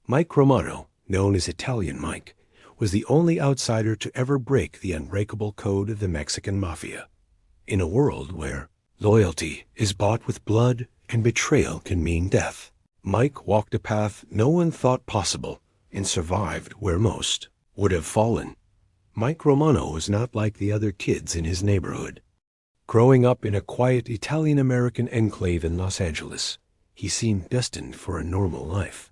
Mike Romano, known as Italian Mike, was the only outsider to ever break the unbreakable code of the Mexican Mafia. In a world where loyalty is bought with blood and betrayal can mean death, Mike walked a path no one thought possible and survived where most would have fallen. Mike Romano was not like the other kids in his neighborhood. Growing up in a quiet Italian-American enclave in Los Angeles, he seemed destined for a normal life.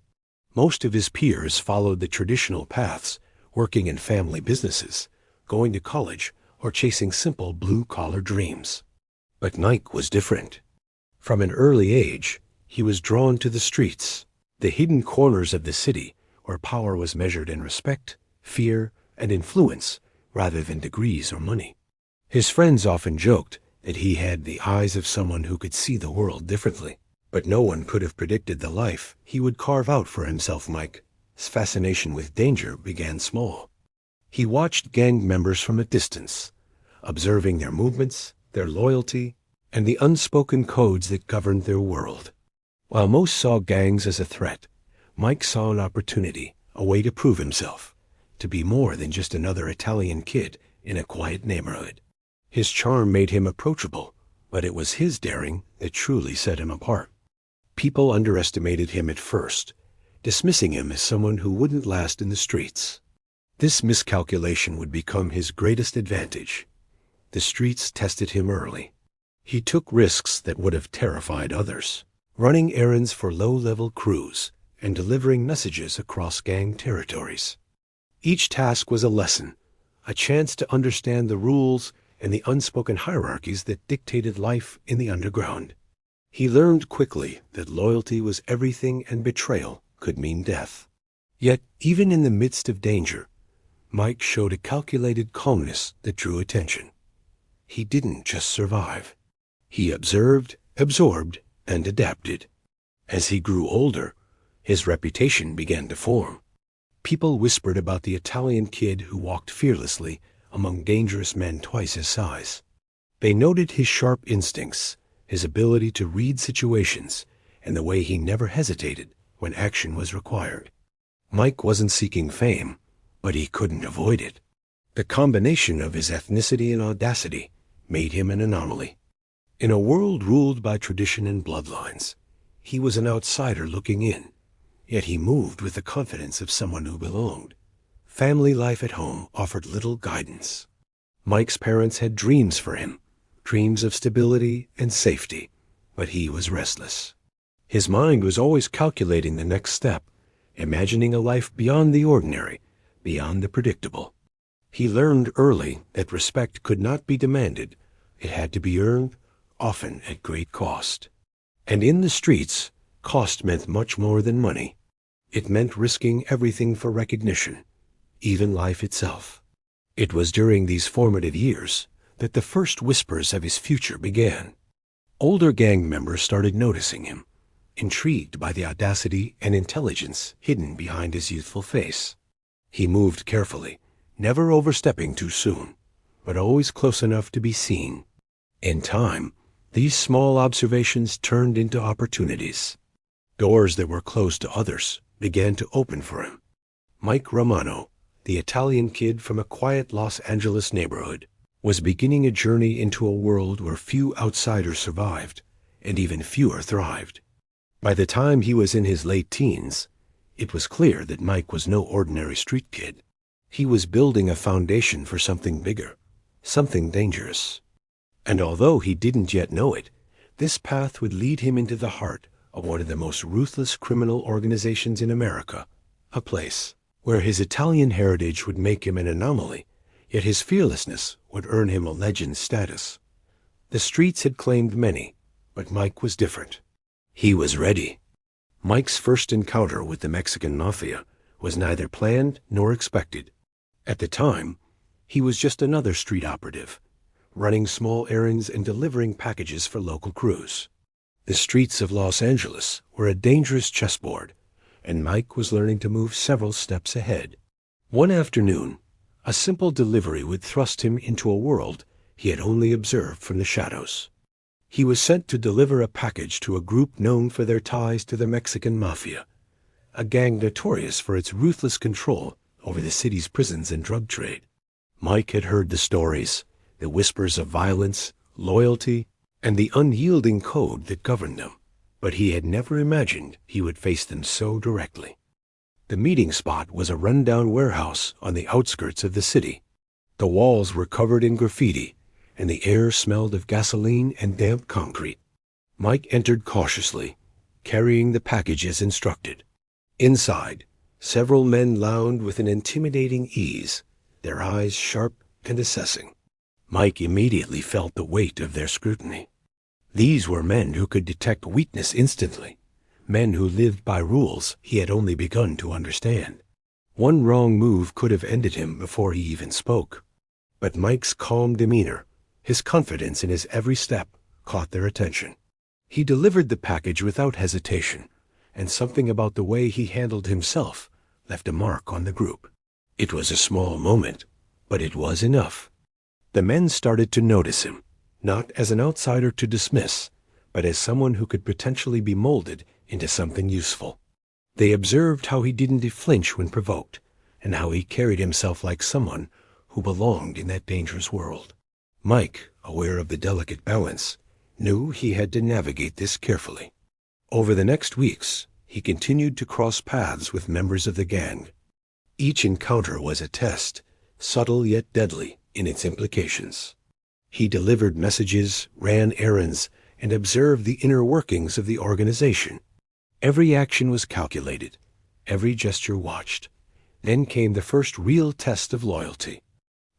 Most of his peers followed the traditional paths, working in family businesses, going to college, or chasing simple blue-collar dreams. But Mike was different. From an early age, he was drawn to the streets, the hidden corners of the city where power was measured in respect, fear, and influence rather than degrees or money. His friends often joked that he had the eyes of someone who could see the world differently. But no one could have predicted the life he would carve out for himself. Mike's fascination with danger began small. He watched gang members from a distance, observing their movements, their loyalty, and the unspoken codes that governed their world. While most saw gangs as a threat, Mike saw an opportunity, a way to prove himself, to be more than just another Italian kid in a quiet neighborhood. His charm made him approachable, but it was his daring that truly set him apart. People underestimated him at first, dismissing him as someone who wouldn't last in the streets. This miscalculation would become his greatest advantage. The streets tested him early. He took risks that would have terrified others, running errands for low-level crews and delivering messages across gang territories. Each task was a lesson, a chance to understand the rules and the unspoken hierarchies that dictated life in the underground. He learned quickly that loyalty was everything and betrayal could mean death. Yet, even in the midst of danger, Mike showed a calculated calmness that drew attention. He didn't just survive. He observed, absorbed, and adapted. As he grew older, his reputation began to form. People whispered about the Italian kid who walked fearlessly among dangerous men twice his size. They noted his sharp instincts, his ability to read situations, and the way he never hesitated when action was required. Mike wasn't seeking fame, but he couldn't avoid it. The combination of his ethnicity and audacity made him an anomaly. In a world ruled by tradition and bloodlines, he was an outsider looking in, yet he moved with the confidence of someone who belonged. Family life at home offered little guidance. Mike's parents had dreams for him, dreams of stability and safety, but he was restless. His mind was always calculating the next step, imagining a life beyond the ordinary, beyond the predictable. He learned early that respect could not be demanded. It had to be earned, often at great cost. And in the streets, cost meant much more than money. It meant risking everything for recognition, even life itself. It was during these formative years that the first whispers of his future began. Older gang members started noticing him, intrigued by the audacity and intelligence hidden behind his youthful face. He moved carefully, never overstepping too soon, but always close enough to be seen. In time, these small observations turned into opportunities. Doors that were closed to others began to open for him. Mike Romano, the Italian kid from a quiet Los Angeles neighborhood, was beginning a journey into a world where few outsiders survived, and even fewer thrived. By the time he was in his late teens, it was clear that Mike was no ordinary street kid. He was building a foundation for something bigger, something dangerous. And although he didn't yet know it, this path would lead him into the heart of one of the most ruthless criminal organizations in America, a place where his Italian heritage would make him an anomaly, yet his fearlessness would earn him a legend status. The streets had claimed many, but Mike was different. He was ready. Mike's first encounter with the Mexican Mafia was neither planned nor expected. At the time, he was just another street operative, running small errands and delivering packages for local crews. The streets of Los Angeles were a dangerous chessboard, and Mike was learning to move several steps ahead. One afternoon, a simple delivery would thrust him into a world he had only observed from the shadows. He was sent to deliver a package to a group known for their ties to the Mexican Mafia, a gang notorious for its ruthless control over the city's prisons and drug trade. Mike had heard the stories, the whispers of violence, loyalty, and the unyielding code that governed them, but he had never imagined he would face them so directly. The meeting spot was a rundown warehouse on the outskirts of the city. The walls were covered in graffiti, and the air smelled of gasoline and damp concrete. Mike entered cautiously, carrying the package as instructed. Inside, several men lounged with an intimidating ease, their eyes sharp and assessing. Mike immediately felt the weight of their scrutiny. These were men who could detect weakness instantly, men who lived by rules he had only begun to understand. One wrong move could have ended him before he even spoke. But Mike's calm demeanor, his confidence in his every step, caught their attention. He delivered the package without hesitation, and something about the way he handled himself left a mark on the group. It was a small moment, but it was enough. The men started to notice him, not as an outsider to dismiss, but as someone who could potentially be molded into something useful. They observed how he didn't flinch when provoked, and how he carried himself like someone who belonged in that dangerous world. Mike, aware of the delicate balance, knew he had to navigate this carefully. Over the next weeks, he continued to cross paths with members of the gang. Each encounter was a test, subtle yet deadly in its implications. He delivered messages, ran errands, and observed the inner workings of the organization. Every action was calculated, every gesture watched. Then came the first real test of loyalty.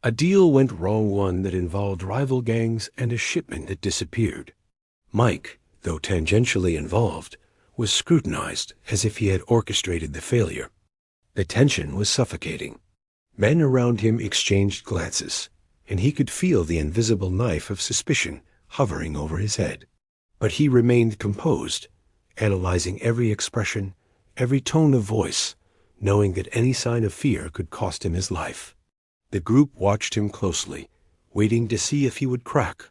A deal went wrong, one that involved rival gangs and a shipment that disappeared. Mike, though tangentially involved, was scrutinized as if he had orchestrated the failure. The tension was suffocating. Men around him exchanged glances, and he could feel the invisible knife of suspicion hovering over his head. But he remained composed, analyzing every expression, every tone of voice, knowing that any sign of fear could cost him his life. The group watched him closely, waiting to see if he would crack.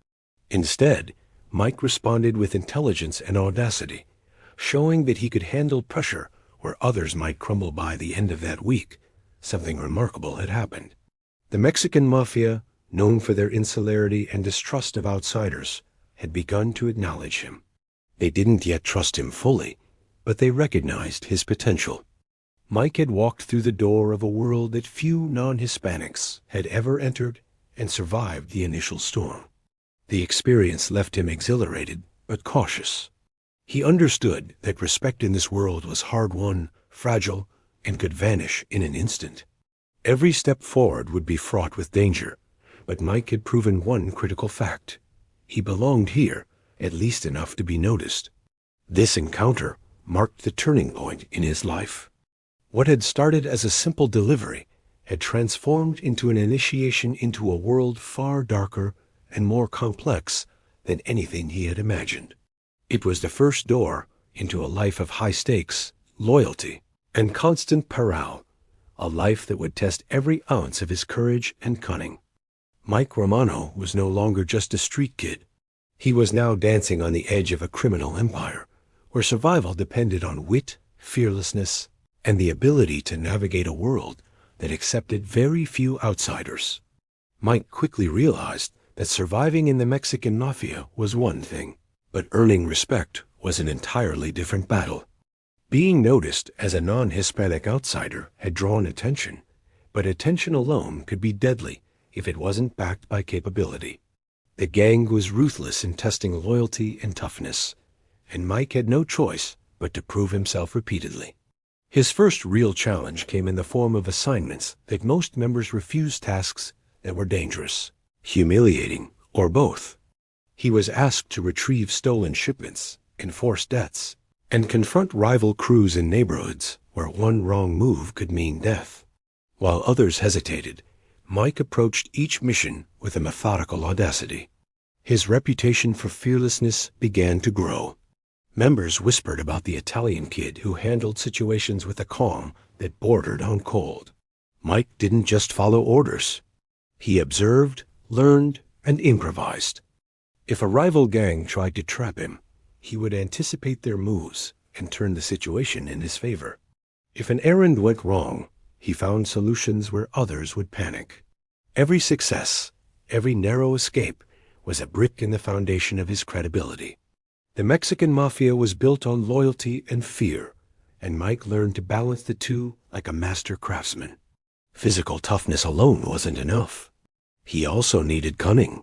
Instead, Mike responded with intelligence and audacity, showing that he could handle pressure where others might crumble by the end of that week. Something remarkable had happened. The Mexican Mafia, known for their insularity and distrust of outsiders, had begun to acknowledge him. They didn't yet trust him fully, but they recognized his potential. Mike had walked through the door of a world that few non-Hispanics had ever entered and survived the initial storm. The experience left him exhilarated but cautious. He understood that respect in this world was hard-won, fragile, and could vanish in an instant. Every step forward would be fraught with danger, but Mike had proven one critical fact. He belonged here, at least enough to be noticed. This encounter marked the turning point in his life. What had started as a simple delivery had transformed into an initiation into a world far darker and more complex than anything he had imagined. It was the first door into a life of high stakes, loyalty, and constant peril, a life that would test every ounce of his courage and cunning. Mike Romano was no longer just a street kid. He was now dancing on the edge of a criminal empire, where survival depended on wit, fearlessness, and the ability to navigate a world that accepted very few outsiders. Mike quickly realized that surviving in the Mexican Mafia was one thing, but earning respect was an entirely different battle. Being noticed as a non-Hispanic outsider had drawn attention, but attention alone could be deadly if it wasn't backed by capability. The gang was ruthless in testing loyalty and toughness, and Mike had no choice but to prove himself repeatedly. His first real challenge came in the form of assignments that most members refused, tasks that were dangerous, humiliating, or both. He was asked to retrieve stolen shipments, enforce debts, and confront rival crews in neighborhoods where one wrong move could mean death. While others hesitated, Mike approached each mission with a methodical audacity. His reputation for fearlessness began to grow. Members whispered about the Italian kid who handled situations with a calm that bordered on cold. Mike didn't just follow orders. He observed, learned, and improvised. If a rival gang tried to trap him, he would anticipate their moves and turn the situation in his favor. If an errand went wrong, he found solutions where others would panic. Every success, every narrow escape, was a brick in the foundation of his credibility. The Mexican Mafia was built on loyalty and fear, and Mike learned to balance the two like a master craftsman. Physical toughness alone wasn't enough. He also needed cunning.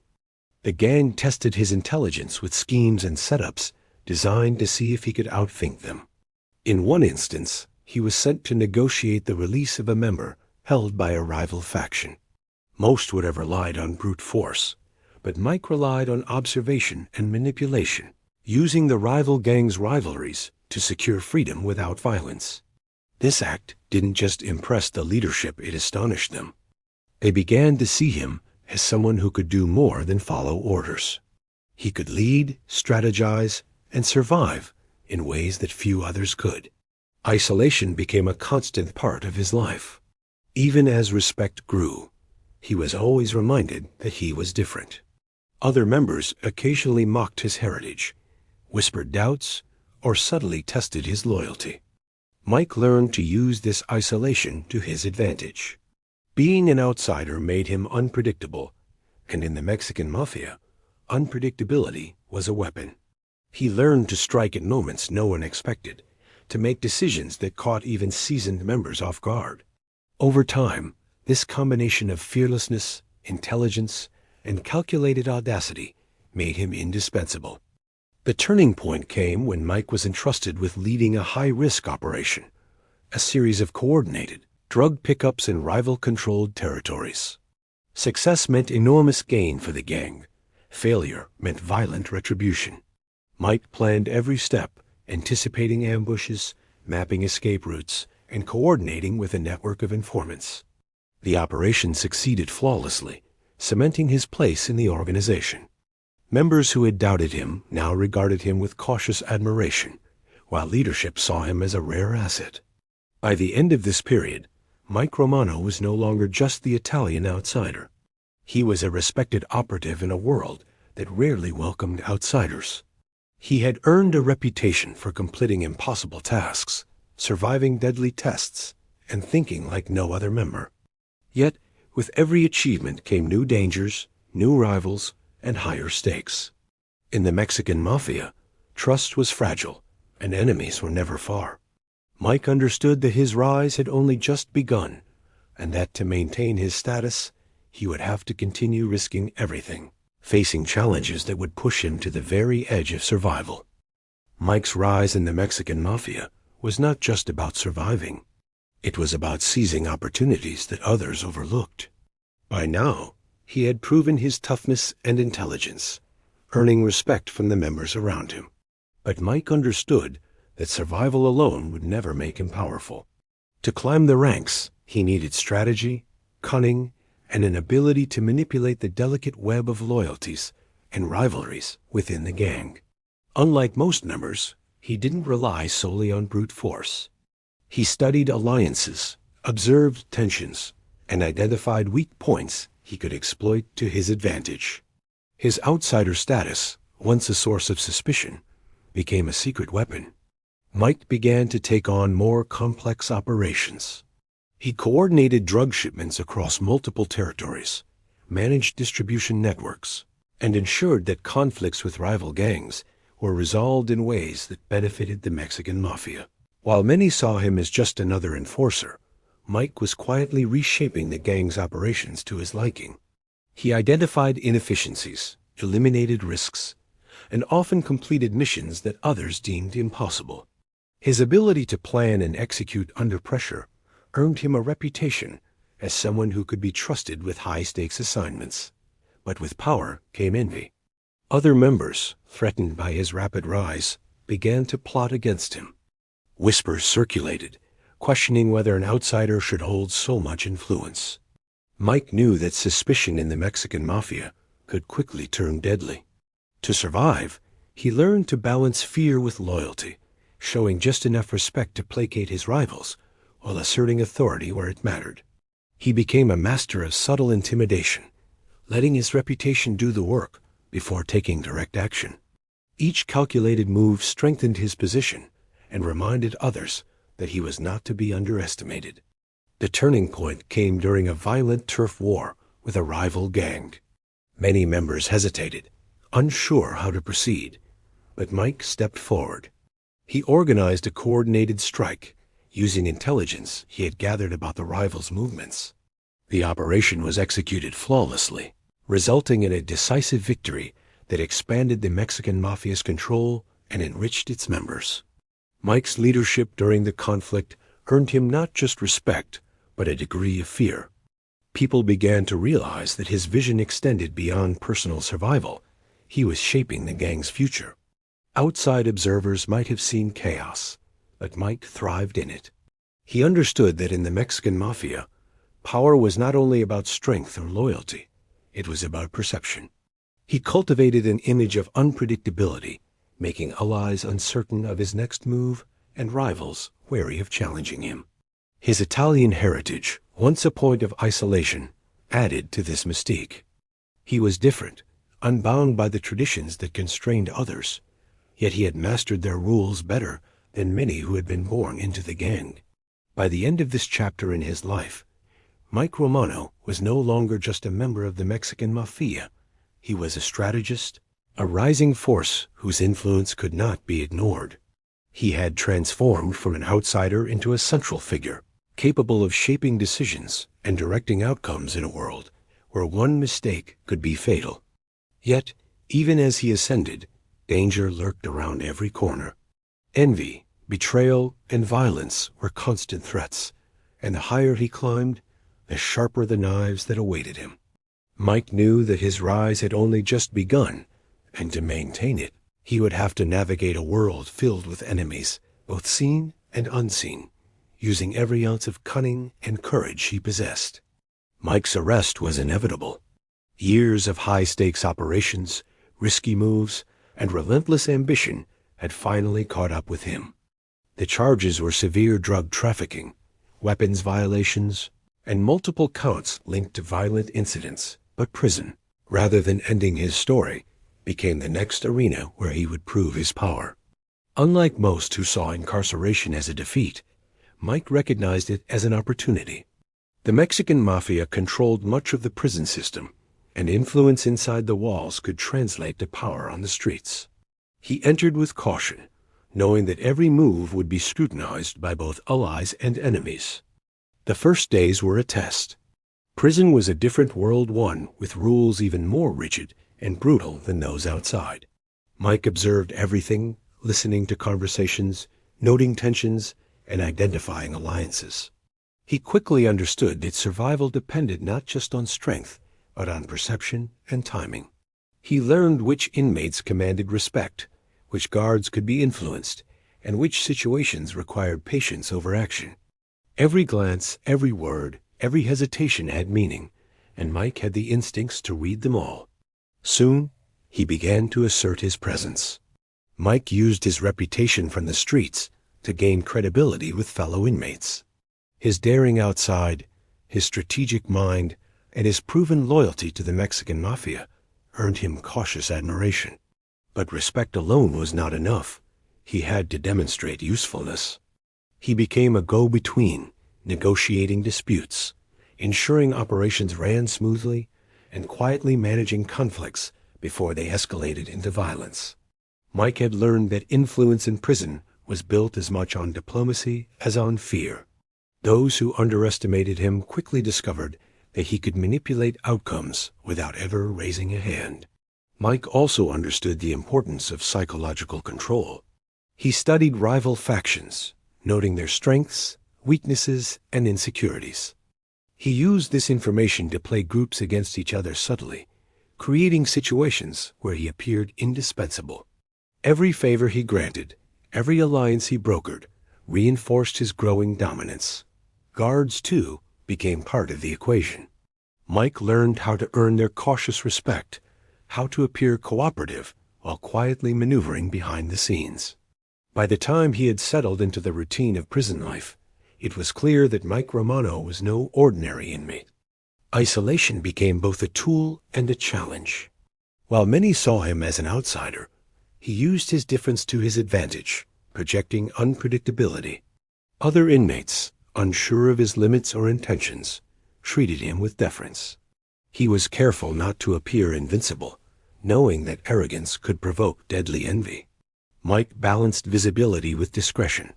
The gang tested his intelligence with schemes and setups designed to see if he could outthink them. In one instance, he was sent to negotiate the release of a member held by a rival faction. Most would have relied on brute force, but Mike relied on observation and manipulation, using the rival gang's rivalries to secure freedom without violence. This act didn't just impress the leadership, it astonished them. They began to see him as someone who could do more than follow orders. He could lead, strategize, and survive in ways that few others could. Isolation became a constant part of his life. Even as respect grew, he was always reminded that he was different. Other members occasionally mocked his heritage, whispered doubts, or subtly tested his loyalty. Mike learned to use this isolation to his advantage. Being an outsider made him unpredictable, and in the Mexican Mafia, unpredictability was a weapon. He learned to strike at moments no one expected, to make decisions that caught even seasoned members off guard. Over time, this combination of fearlessness, intelligence, and calculated audacity made him indispensable. The turning point came when Mike was entrusted with leading a high-risk operation, a series of coordinated drug pickups in rival-controlled territories. Success meant enormous gain for the gang. Failure meant violent retribution. Mike planned every step, anticipating ambushes, mapping escape routes, and coordinating with a network of informants. The operation succeeded flawlessly, cementing his place in the organization. Members who had doubted him now regarded him with cautious admiration, while leadership saw him as a rare asset. By the end of this period, Mike Romano was no longer just the Italian outsider. He was a respected operative in a world that rarely welcomed outsiders. He had earned a reputation for completing impossible tasks, surviving deadly tests, and thinking like no other member. Yet, with every achievement came new dangers, new rivals, and higher stakes. In the Mexican Mafia, trust was fragile, and enemies were never far. Mike understood that his rise had only just begun, and that to maintain his status, he would have to continue risking everything, facing challenges that would push him to the very edge of survival. Mike's rise in the Mexican Mafia was not just about surviving. It was about seizing opportunities that others overlooked. By now, he had proven his toughness and intelligence, earning respect from the members around him. But Mike understood that survival alone would never make him powerful. To climb the ranks, he needed strategy, cunning, and an ability to manipulate the delicate web of loyalties and rivalries within the gang. Unlike most members, he didn't rely solely on brute force. He studied alliances, observed tensions, and identified weak points he could exploit to his advantage. His outsider status, once a source of suspicion, became a secret weapon. Mike began to take on more complex operations. He coordinated drug shipments across multiple territories, managed distribution networks, and ensured that conflicts with rival gangs were resolved in ways that benefited the Mexican Mafia. While many saw him as just another enforcer, Mike was quietly reshaping the gang's operations to his liking. He identified inefficiencies, eliminated risks, and often completed missions that others deemed impossible. His ability to plan and execute under pressure earned him a reputation as someone who could be trusted with high-stakes assignments. But with power came envy. Other members, threatened by his rapid rise, began to plot against him. Whispers circulated, questioning whether an outsider should hold so much influence. Mike knew that suspicion in the Mexican Mafia could quickly turn deadly. To survive, he learned to balance fear with loyalty, showing just enough respect to placate his rivals while asserting authority where it mattered. He became a master of subtle intimidation, letting his reputation do the work before taking direct action. Each calculated move strengthened his position and reminded others that he was not to be underestimated. The turning point came during a violent turf war with a rival gang. Many members hesitated, unsure how to proceed, but Mike stepped forward. He organized a coordinated strike, using intelligence he had gathered about the rivals' movements. The operation was executed flawlessly, resulting in a decisive victory that expanded the Mexican Mafia's control and enriched its members. Mike's leadership during the conflict earned him not just respect, but a degree of fear. People began to realize that his vision extended beyond personal survival. He was shaping the gang's future. Outside observers might have seen chaos, but Mike thrived in it. He understood that in the Mexican Mafia, power was not only about strength or loyalty, it was about perception. He cultivated an image of unpredictability, making allies uncertain of his next move and rivals wary of challenging him. His Italian heritage, once a point of isolation, added to this mystique. He was different, unbound by the traditions that constrained others, yet he had mastered their rules better than many who had been born into the gang. By the end of this chapter in his life, Mike Romano was no longer just a member of the Mexican Mafia. He was a strategist, a rising force whose influence could not be ignored. He had transformed from an outsider into a central figure, capable of shaping decisions and directing outcomes in a world where one mistake could be fatal. Yet, even as he ascended, danger lurked around every corner. Envy, betrayal, and violence were constant threats, and the higher he climbed, the sharper the knives that awaited him. Mike knew that his rise had only just begun, and to maintain it, he would have to navigate a world filled with enemies, both seen and unseen, using every ounce of cunning and courage he possessed. Mike's arrest was inevitable. Years of high-stakes operations, risky moves, and relentless ambition had finally caught up with him. The charges were severe drug trafficking, weapons violations, and multiple counts linked to violent incidents. But prison, rather than ending his story, became the next arena where he would prove his power. Unlike most who saw incarceration as a defeat, Mike recognized it as an opportunity. The Mexican Mafia controlled much of the prison system, and influence inside the walls could translate to power on the streets. He entered with caution, knowing that every move would be scrutinized by both allies and enemies. The first days were a test. Prison was a different world, one with rules even more rigid and brutal than those outside. Mike observed everything, listening to conversations, noting tensions, and identifying alliances. He quickly understood that survival depended not just on strength, but on perception and timing. He learned which inmates commanded respect, which guards could be influenced, and which situations required patience over action. Every glance, every word, every hesitation had meaning, and Mike had the instincts to read them all. Soon, he began to assert his presence. Mike used his reputation from the streets to gain credibility with fellow inmates. His daring outside, his strategic mind, and his proven loyalty to the Mexican Mafia earned him cautious admiration. But respect alone was not enough. He had to demonstrate usefulness. He became a go-between, negotiating disputes, ensuring operations ran smoothly, and quietly managing conflicts before they escalated into violence. Mike had learned that influence in prison was built as much on diplomacy as on fear. Those who underestimated him quickly discovered that he could manipulate outcomes without ever raising a hand. Mike also understood the importance of psychological control. He studied rival factions, noting their strengths, weaknesses, and insecurities. He used this information to play groups against each other subtly, creating situations where he appeared indispensable. Every favor he granted, every alliance he brokered, reinforced his growing dominance. Guards, too, became part of the equation. Mike learned how to earn their cautious respect, how to appear cooperative while quietly maneuvering behind the scenes. By the time he had settled into the routine of prison life, it was clear that Mike Romano was no ordinary inmate. Isolation became both a tool and a challenge. While many saw him as an outsider, he used his difference to his advantage, projecting unpredictability. Other inmates, unsure of his limits or intentions, treated him with deference. He was careful not to appear invincible, knowing that arrogance could provoke deadly envy. Mike balanced visibility with discretion,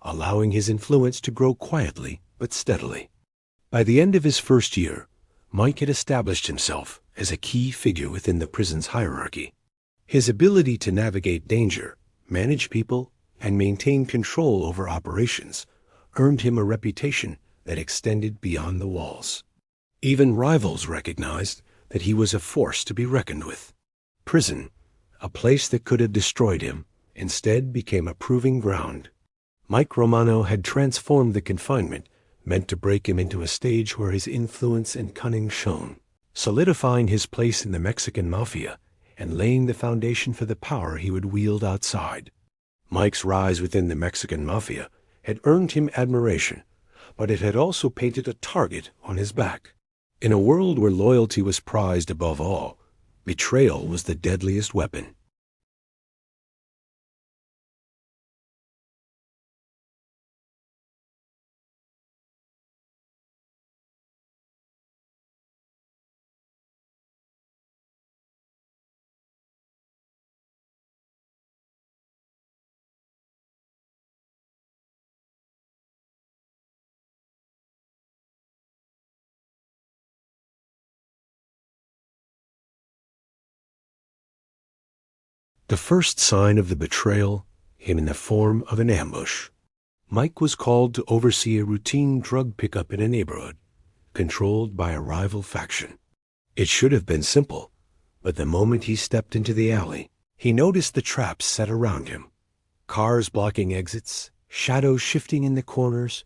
allowing his influence to grow quietly but steadily. By the end of his first year, Mike had established himself as a key figure within the prison's hierarchy. His ability to navigate danger, manage people, and maintain control over operations earned him a reputation that extended beyond the walls. Even rivals recognized that he was a force to be reckoned with. Prison, a place that could have destroyed him, instead became a proving ground. Mike Romano had transformed the confinement meant to break him into a stage where his influence and cunning shone, solidifying his place in the Mexican Mafia and laying the foundation for the power he would wield outside. Mike's rise within the Mexican Mafia had earned him admiration, but it had also painted a target on his back. In a world where loyalty was prized above all, betrayal was the deadliest weapon. The first sign of the betrayal came in the form of an ambush. Mike was called to oversee a routine drug pickup in a neighborhood, controlled by a rival faction. It should have been simple, but the moment he stepped into the alley, he noticed the traps set around him. Cars blocking exits, shadows shifting in the corners,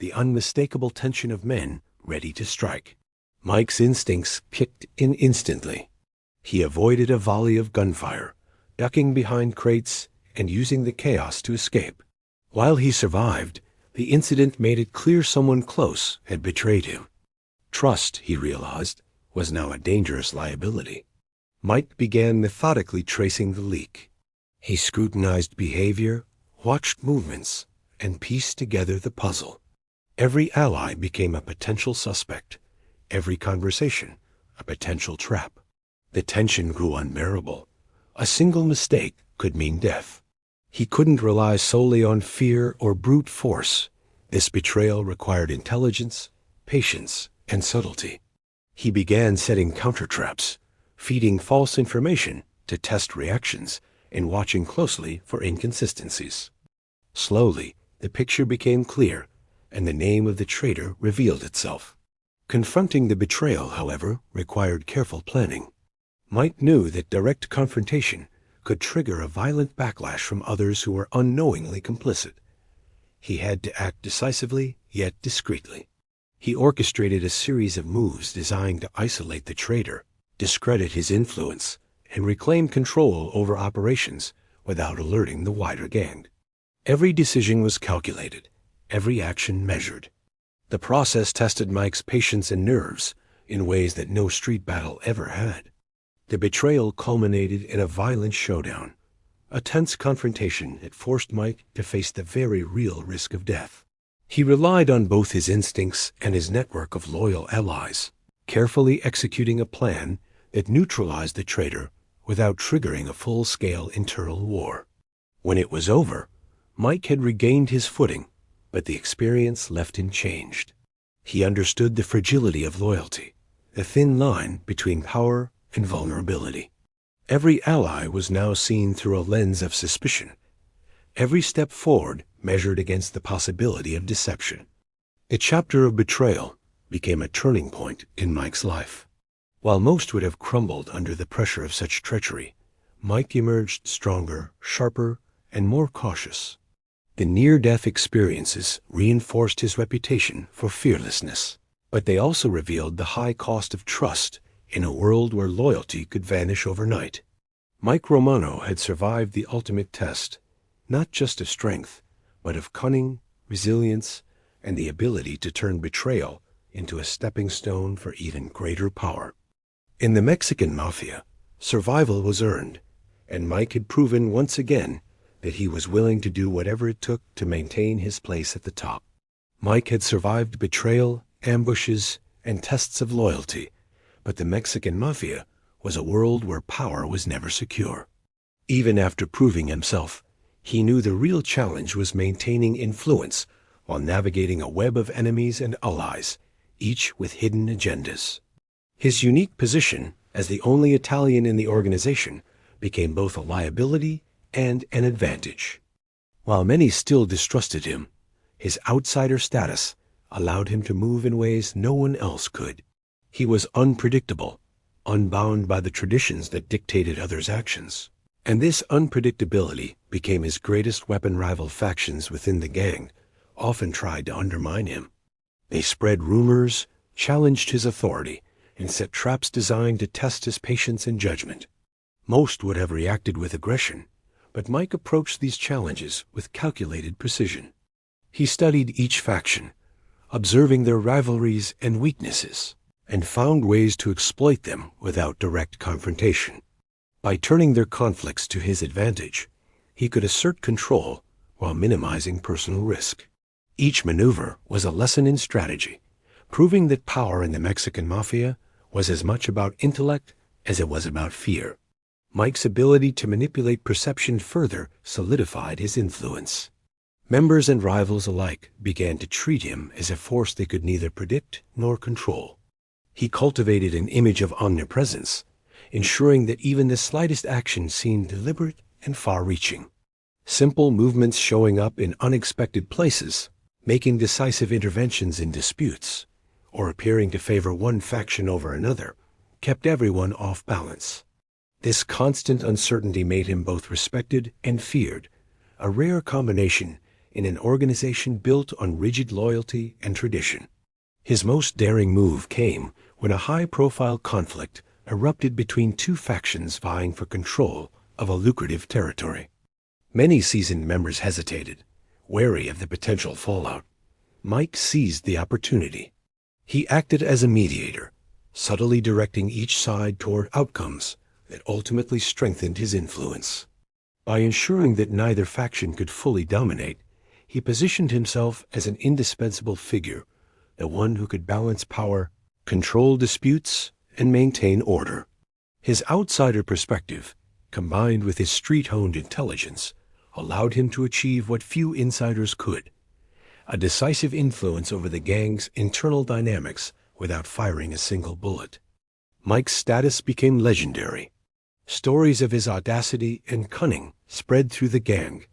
the unmistakable tension of men ready to strike. Mike's instincts kicked in instantly. He avoided a volley of gunfire, ducking behind crates and using the chaos to escape. While he survived, the incident made it clear someone close had betrayed him. Trust, he realized, was now a dangerous liability. Mike began methodically tracing the leak. He scrutinized behavior, watched movements, and pieced together the puzzle. Every ally became a potential suspect, every conversation a potential trap. The tension grew unbearable. A single mistake could mean death. He couldn't rely solely on fear or brute force. This betrayal required intelligence, patience, and subtlety. He began setting counter-traps, feeding false information to test reactions, and watching closely for inconsistencies. Slowly, the picture became clear, and the name of the traitor revealed itself. Confronting the betrayal, however, required careful planning. Mike knew that direct confrontation could trigger a violent backlash from others who were unknowingly complicit. He had to act decisively, yet discreetly. He orchestrated a series of moves designed to isolate the traitor, discredit his influence, and reclaim control over operations without alerting the wider gang. Every decision was calculated, every action measured. The process tested Mike's patience and nerves in ways that no street battle ever had. The betrayal culminated in a violent showdown, a tense confrontation that forced Mike to face the very real risk of death. He relied on both his instincts and his network of loyal allies, carefully executing a plan that neutralized the traitor without triggering a full-scale internal war. When it was over, Mike had regained his footing, but the experience left him changed. He understood the fragility of loyalty, the thin line between power and vulnerability. Every ally was now seen through a lens of suspicion, every step forward measured against the possibility of deception. The chapter of betrayal became a turning point in Mike's life. While most would have crumbled under the pressure of such treachery, Mike emerged stronger, sharper, and more cautious. The near-death experiences reinforced his reputation for fearlessness, but they also revealed the high cost of trust in a world where loyalty could vanish overnight. Mike Romano had survived the ultimate test, not just of strength, but of cunning, resilience, and the ability to turn betrayal into a stepping stone for even greater power. In the Mexican Mafia, survival was earned, and Mike had proven once again that he was willing to do whatever it took to maintain his place at the top. Mike had survived betrayal, ambushes, and tests of loyalty, but the Mexican Mafia was a world where power was never secure. Even after proving himself, he knew the real challenge was maintaining influence while navigating a web of enemies and allies, each with hidden agendas. His unique position as the only Italian in the organization became both a liability and an advantage. While many still distrusted him, his outsider status allowed him to move in ways no one else could. He was unpredictable, unbound by the traditions that dictated others' actions. And this unpredictability became his greatest weapon. Rival factions within the gang often tried to undermine him. They spread rumors, challenged his authority, and set traps designed to test his patience and judgment. Most would have reacted with aggression, but Mike approached these challenges with calculated precision. He studied each faction, observing their rivalries and weaknesses, and found ways to exploit them without direct confrontation. By turning their conflicts to his advantage, he could assert control while minimizing personal risk. Each maneuver was a lesson in strategy, proving that power in the Mexican Mafia was as much about intellect as it was about fear. Mike's ability to manipulate perception further solidified his influence. Members and rivals alike began to treat him as a force they could neither predict nor control. He cultivated an image of omnipresence, ensuring that even the slightest action seemed deliberate and far-reaching. Simple movements showing up in unexpected places, making decisive interventions in disputes, or appearing to favor one faction over another, kept everyone off balance. This constant uncertainty made him both respected and feared, a rare combination in an organization built on rigid loyalty and tradition. His most daring move came when a high-profile conflict erupted between two factions vying for control of a lucrative territory. Many seasoned members hesitated, wary of the potential fallout. Mike seized the opportunity. He acted as a mediator, subtly directing each side toward outcomes that ultimately strengthened his influence. By ensuring that neither faction could fully dominate, he positioned himself as an indispensable figure, the one who could balance power, control disputes, and maintain order. His outsider perspective, combined with his street-honed intelligence, allowed him to achieve what few insiders could: a decisive influence over the gang's internal dynamics without firing a single bullet. Mike's status became legendary. Stories of his audacity and cunning spread through the gang,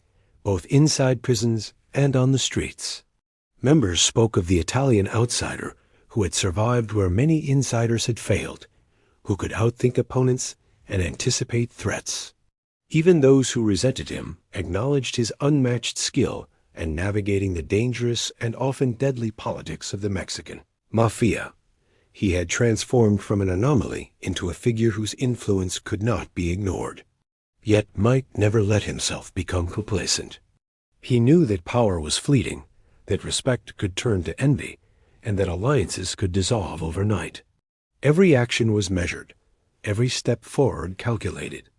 both inside prisons and on the streets. Members spoke of the Italian outsider who had survived where many insiders had failed, who could outthink opponents and anticipate threats. Even those who resented him acknowledged his unmatched skill in navigating the dangerous and often deadly politics of the Mexican Mafia. He had transformed from an anomaly into a figure whose influence could not be ignored. Yet Mike never let himself become complacent. He knew that power was fleeting, that respect could turn to envy, and that alliances could dissolve overnight. Every action was measured, every step forward calculated.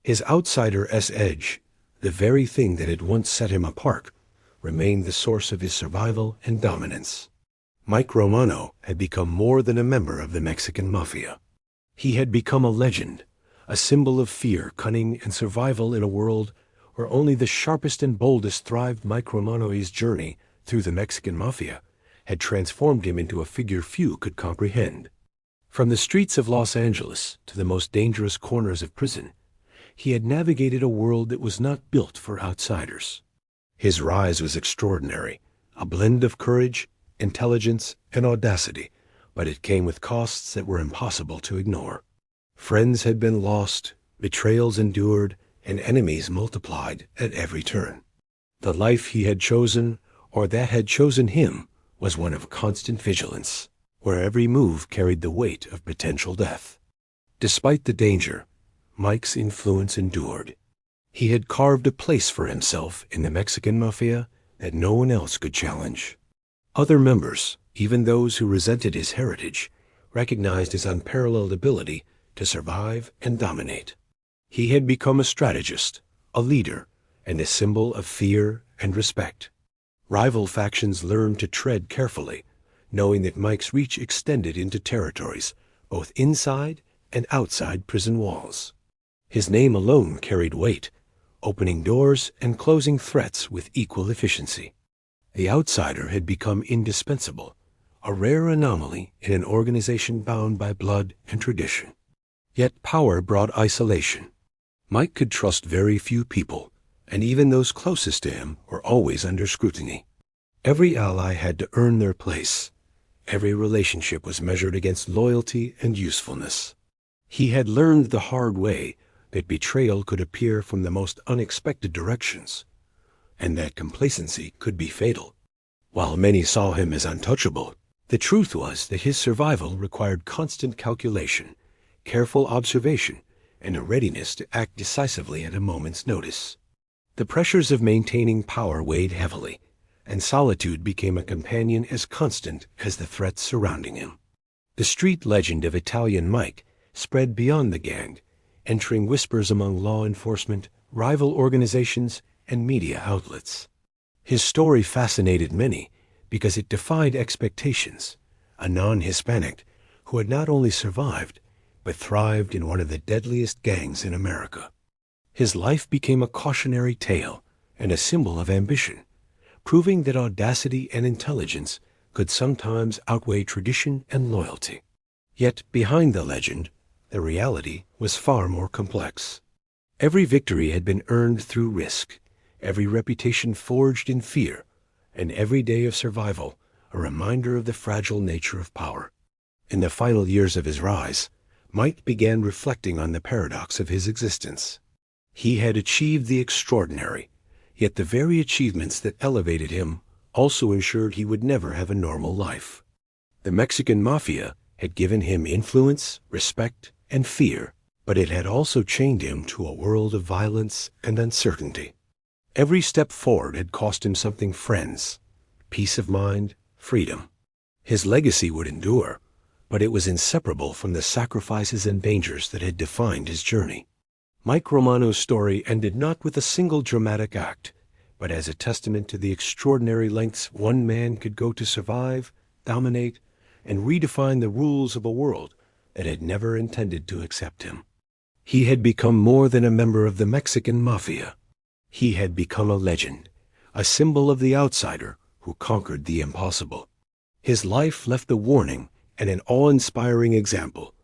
His outsider-esque edge, the very thing that had once set him apart, remained the source of his survival and dominance. Mike Romano had become more than a member of the Mexican Mafia. He had become a legend, a symbol of fear, cunning, and survival in a world where only the sharpest and boldest thrived. Mike Romano's journey through the Mexican Mafia had transformed him into a figure few could comprehend. From the streets of Los Angeles to the most dangerous corners of prison, he had navigated a world that was not built for outsiders. His rise was extraordinary, a blend of courage, intelligence, and audacity, but it came with costs that were impossible to ignore. Friends had been lost, betrayals endured, and enemies multiplied at every turn. The life he had chosen, or that had chosen him, was one of constant vigilance, where every move carried the weight of potential death. Despite the danger, Mike's influence endured. He had carved a place for himself in the Mexican Mafia that no one else could challenge. Other members, even those who resented his heritage, recognized his unparalleled ability to survive and dominate. He had become a strategist, a leader, and a symbol of fear and respect. Rival factions learned to tread carefully, knowing that Mike's reach extended into territories, both inside and outside prison walls. His name alone carried weight, opening doors and closing threats with equal efficiency. The outsider had become indispensable, a rare anomaly in an organization bound by blood and tradition. Yet power brought isolation. Mike could trust very few people, and even those closest to him were always under scrutiny. Every ally had to earn their place. Every relationship was measured against loyalty and usefulness. He had learned the hard way that betrayal could appear from the most unexpected directions, and that complacency could be fatal. While many saw him as untouchable, the truth was that his survival required constant calculation, careful observation, and a readiness to act decisively at a moment's notice. The pressures of maintaining power weighed heavily, and solitude became a companion as constant as the threats surrounding him. The street legend of Italian Mike spread beyond the gang, entering whispers among law enforcement, rival organizations, and media outlets. His story fascinated many because it defied expectations. A non-Hispanic who had not only survived, but thrived in one of the deadliest gangs in America. His life became a cautionary tale and a symbol of ambition, proving that audacity and intelligence could sometimes outweigh tradition and loyalty. Yet behind the legend, the reality was far more complex. Every victory had been earned through risk, every reputation forged in fear, and every day of survival a reminder of the fragile nature of power. In the final years of his rise, Mike began reflecting on the paradox of his existence. He had achieved the extraordinary, yet the very achievements that elevated him also ensured he would never have a normal life. The Mexican Mafia had given him influence, respect, and fear, but it had also chained him to a world of violence and uncertainty. Every step forward had cost him something: friends, peace of mind, freedom. His legacy would endure, but it was inseparable from the sacrifices and dangers that had defined his journey. Mike Romano's story ended not with a single dramatic act, but as a testament to the extraordinary lengths one man could go to survive, dominate, and redefine the rules of a world that had never intended to accept him. He had become more than a member of the Mexican Mafia. He had become a legend, a symbol of the outsider who conquered the impossible. His life left a warning and an awe-inspiring example,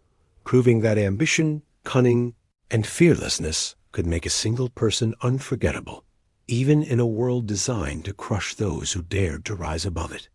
proving that ambition, cunning, and fearlessness could make a single person unforgettable, even in a world designed to crush those who dared to rise above it.